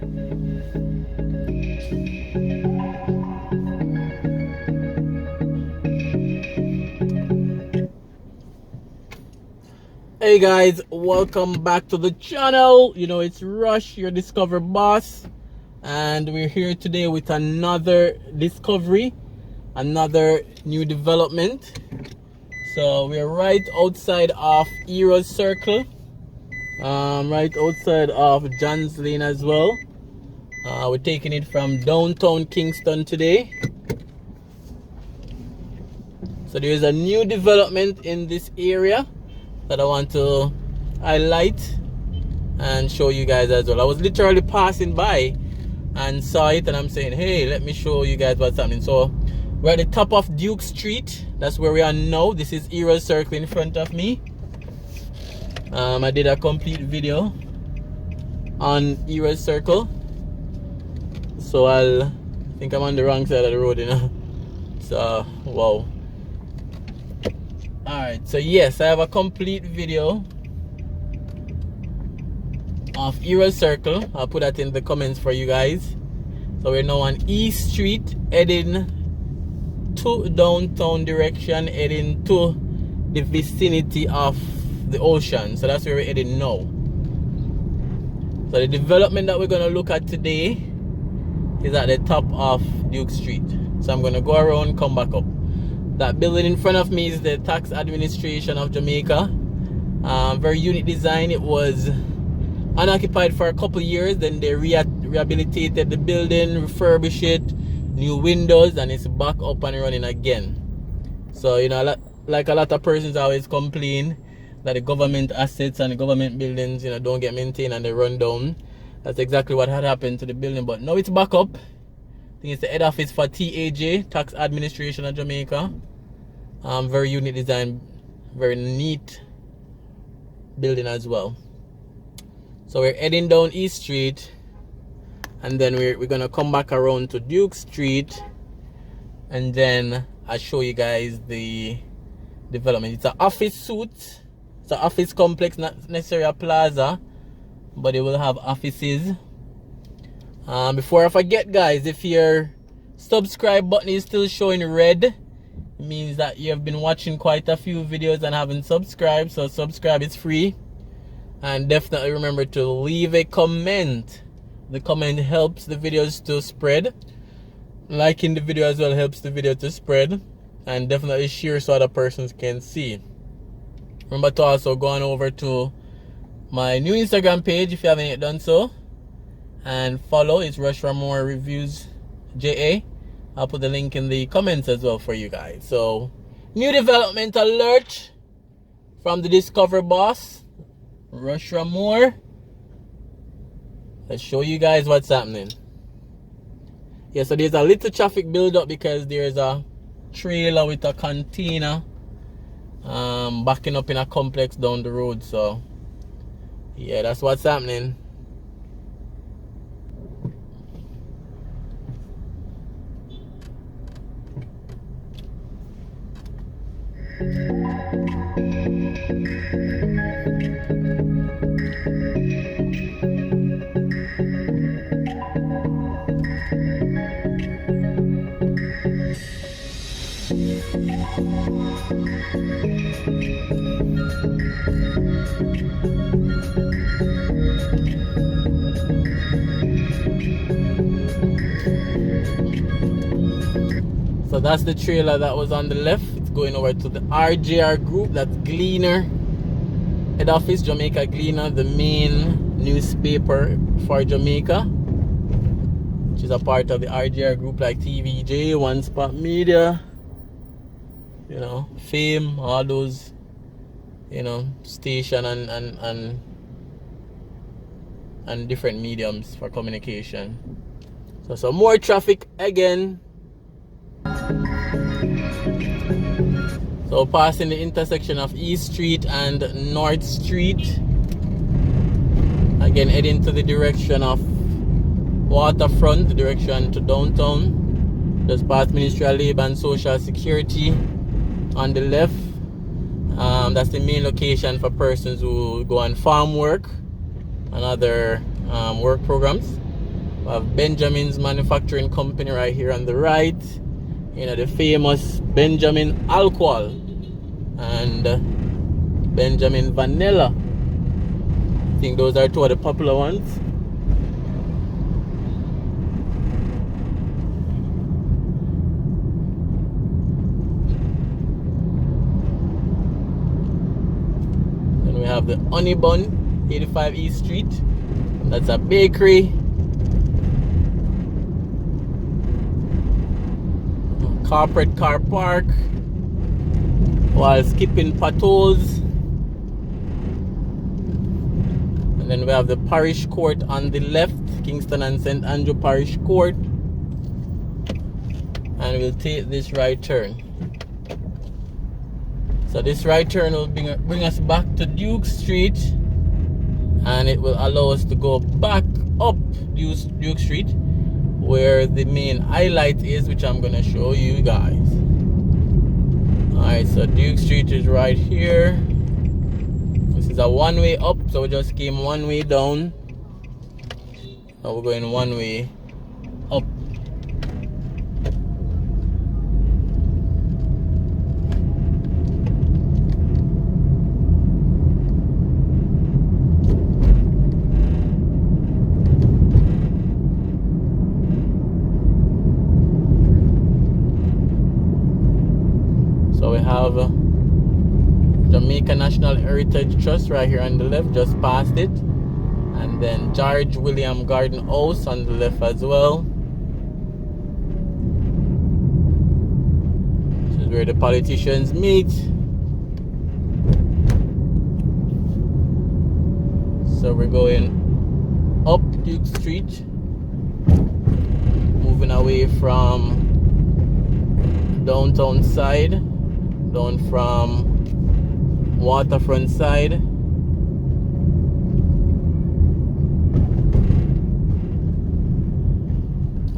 Hey guys, welcome back to the channel. You know, it's Rush, your Discover boss, and we're here today with another discovery, another new development. So we're right outside of Heroes Circle, right outside of John's Lane as well. We're taking it from downtown Kingston today. So there's a new development in this area that I want to highlight and show you guys as well. I was literally passing by and saw it, and I'm saying, hey, let me show you guys what's happening. So we're at the top of Duke Street. That's where we are now. This is Heroes Circle in front of me. I did a complete video on Heroes Circle, so I think I'm on the wrong side of the road, you know. So wow. Alright, so yes, I have a complete video of Heroes Circle. I'll put that in the comments for you guys. So we're now on East Street, heading to downtown direction, heading to the vicinity of the ocean. So that's where we're heading now. So the development that we're going to look at today is at the top of Duke Street. So I'm going to go around, come back up. That building in front of me is the Tax Administration of Jamaica. Very unique design. It was unoccupied for a couple years, then they rehabilitated the building, refurbished it, new windows, and it's back up and running again. So, you know, like a lot of persons always complain that the government assets and the government buildings, you know, don't get maintained and they run down. That's exactly what had happened to the building, but now it's back up. I think it's the head office for TAJ, Tax Administration of Jamaica. Very unique design, very neat building as well. So we're heading down East Street, and then we're gonna come back around to Duke Street, and then I'll show you guys the development. It's an office suite. It's an office complex, not necessarily a plaza, but it will have offices. Before I forget, guys, if your subscribe button is still showing red, it means that you have been watching quite a few videos and haven't subscribed. So subscribe, is free. And definitely remember to leave a comment. The comment helps the videos to spread. Liking the video as well helps the video to spread. And definitely share so other persons can see. Remember to also go on over to my new Instagram page if you haven't yet done so, and follow. It's Raymore Reviews-Jamaica. I'll put the link in the comments as well for you guys. So, new development alert from the Discover boss, Raymore. Let's show you guys what's happening. Yeah, so there's a little traffic build up because there's a trailer with a container backing up in a complex down the road. So yeah, that's what's happening. So that's the trailer that was on the left. It's going over to the RJR group, that's Gleaner head office, Jamaica Gleaner, the main newspaper for Jamaica, which is a part of the RJR group, like TVJ, One Spot Media, you know, Fame, all those, you know, station and different mediums for communication. So some more traffic again. So passing the intersection of East Street and North Street, again heading to the direction of Waterfront, the direction to downtown. Just past Ministry of Labour and Social Security on the left. That's the main location for persons who go on farm work and other work programs. We have Benjamin's Manufacturing Company right here on the right. You know, the famous Benjamin Alcohol and Benjamin Vanilla. I think those are two of the popular ones. Then we have the Honey Bun, 85 East Street. That's a bakery. Corporate car park while skipping potholes. And then we have the parish court on the left, Kingston and St. Andrew Parish Court. And we'll take this right turn. So this right turn will bring us back to Duke Street, and it will allow us to go back up Duke Street where the main highlight is, which I'm gonna show you guys. Alright, so Duke Street is right here. This is a one-way up, so we just came one way down. Now we're going one way up. So we have Jamaica National Heritage Trust right here on the left, just past it. And then George William Garden House on the left as well. This is where the politicians meet. So we're going up Duke Street, moving away from downtown side, down from waterfront side.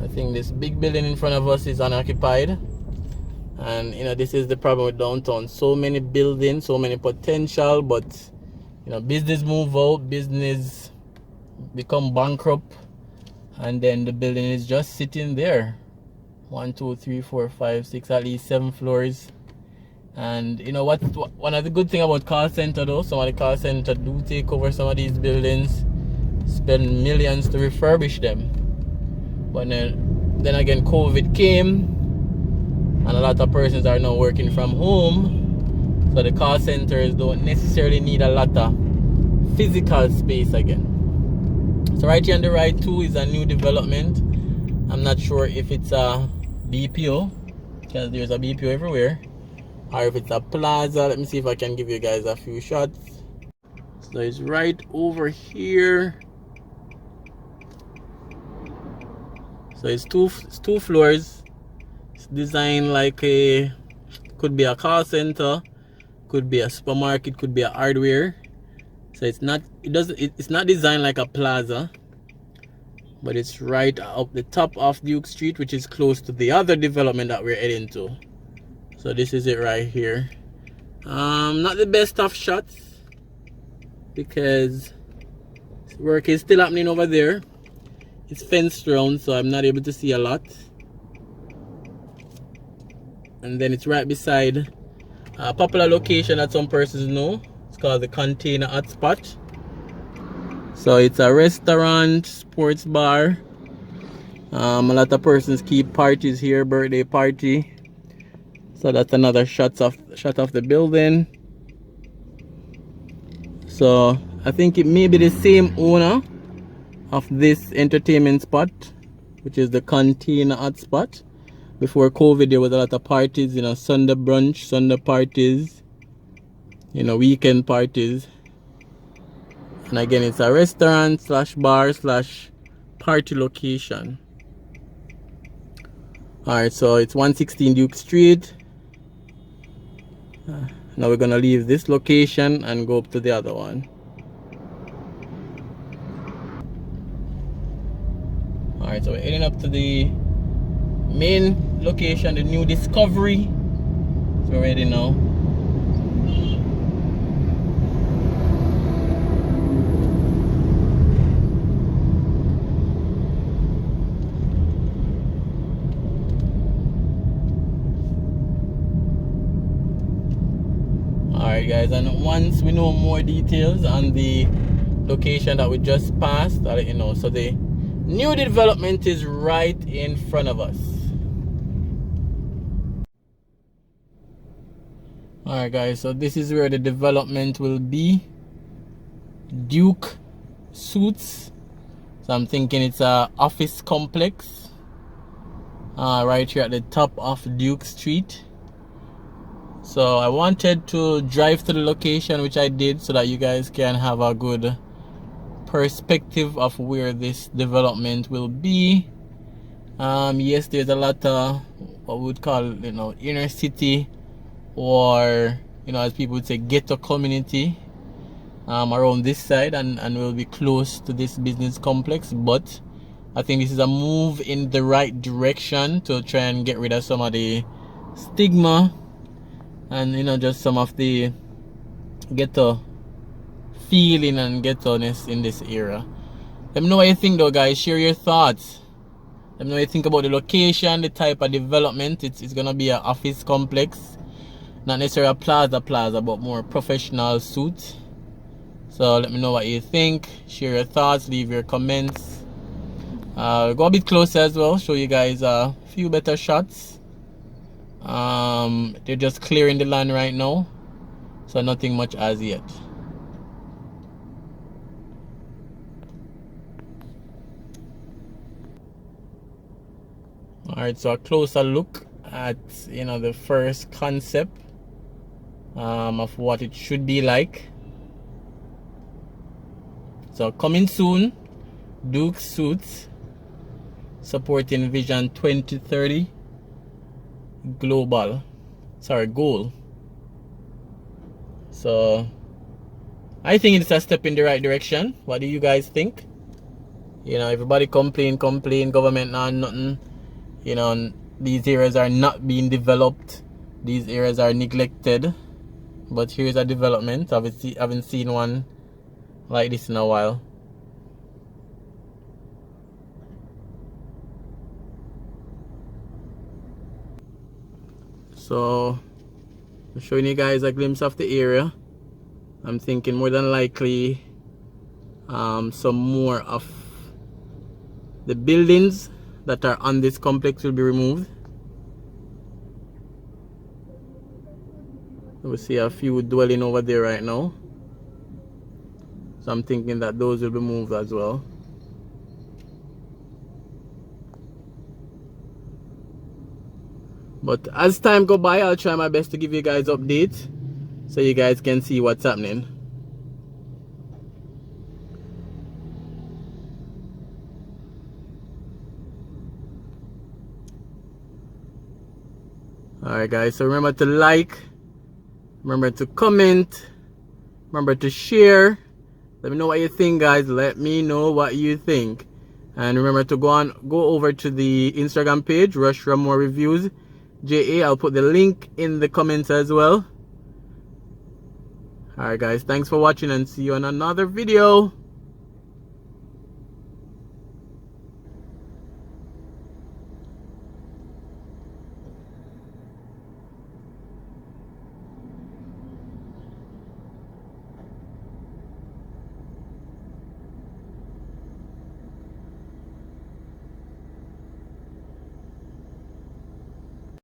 I think this big building in front of us is unoccupied, and you know, this is the problem with downtown. So many buildings, so many potential, but you know, business move out, business become bankrupt, and then the building is just sitting there. 1, 2, 3, 4, 5, 6, at least 7 floors. And you know what? One of the good things about call center though, some of the call center do take over some of these buildings, spend millions to refurbish them. But then again, COVID came, and a lot of persons are now working from home, so the call centers don't necessarily need a lot of physical space again. So right here on the right too is a new development. I'm not sure if it's a BPO, because there's a BPO everywhere, or if it's a plaza. Let me see if I can give you guys a few shots. So it's right over here. So it's two floors. It's designed like could be a call center, could be a supermarket, could be a hardware. So it's not designed like a plaza, but it's right up the top of Duke Street, which is close to the other development that we're heading to. So this is it right here. Not the best of shots, because work is still happening over there. It's fenced around, so I'm not able to see a lot. And then it's right beside a popular location that some persons know. It's called the Container Hotspot. So it's a restaurant, sports bar. A lot of persons keep parties here, birthday party. So that's another shot of the building. So I think it may be the same owner of this entertainment spot, which is the Container Hotspot. Before COVID, there was a lot of parties, you know, Sunday brunch, Sunday parties, you know, weekend parties. And again, it's a restaurant slash bar slash party location. Alright, so it's 116 Duke Street. Now we're gonna leave this location and go up to the other one. Alright, so we're heading up to the main location, the new Discovery. So we're ready now. Alright guys, and once we know more details on the location that we just passed, I'll let you know. So the new development is right in front of us. Alright guys, so this is where the development will be. Duke Suites. So I'm thinking it's a office complex right here at the top of Duke Street. So I wanted to drive to the location, which I did, so that you guys can have a good perspective of where this development will be. Yes, there's a lot of what we would call, you know, inner city, or, you know, as people would say, ghetto community around this side, and will be close to this business complex. But I think this is a move in the right direction to try and get rid of some of the stigma and, you know, just some of the ghetto feeling and ghetto-ness in this area. Let me know what you think though, guys. Share your thoughts. Let me know what you think about the location, the type of development. It's gonna be an office complex, not necessarily a plaza, but more professional suits. So let me know what you think. Share your thoughts, leave your comments. Go a bit closer as well, show you guys a few better shots. They're just clearing the land right now, so nothing much as yet. Alright, so a closer look at, you know, the first concept of what it should be like. So coming soon, Duke Suites, supporting Vision 2030 goal. So I think it's a step in the right direction. What do you guys think? You know, everybody complain, government not nothing. You know, these areas are not being developed. These areas are neglected. But here's a development. Obviously, I haven't seen one like this in a while. So I'm showing you guys a glimpse of the area. I'm thinking more than likely some more of the buildings that are on this complex will be removed. We see a few dwelling over there right now, so I'm thinking that those will be moved as well. But as time go by, I'll try my best to give you guys updates so you guys can see what's happening. Alright guys, so remember to like, remember to comment, remember to share. Let me know what you think, guys. Let me know what you think. And remember to go over to the Instagram page, Raymore Reviews-Jamaica. I'll put the link in the comments as well. Alright guys, thanks for watching, and see you on another video.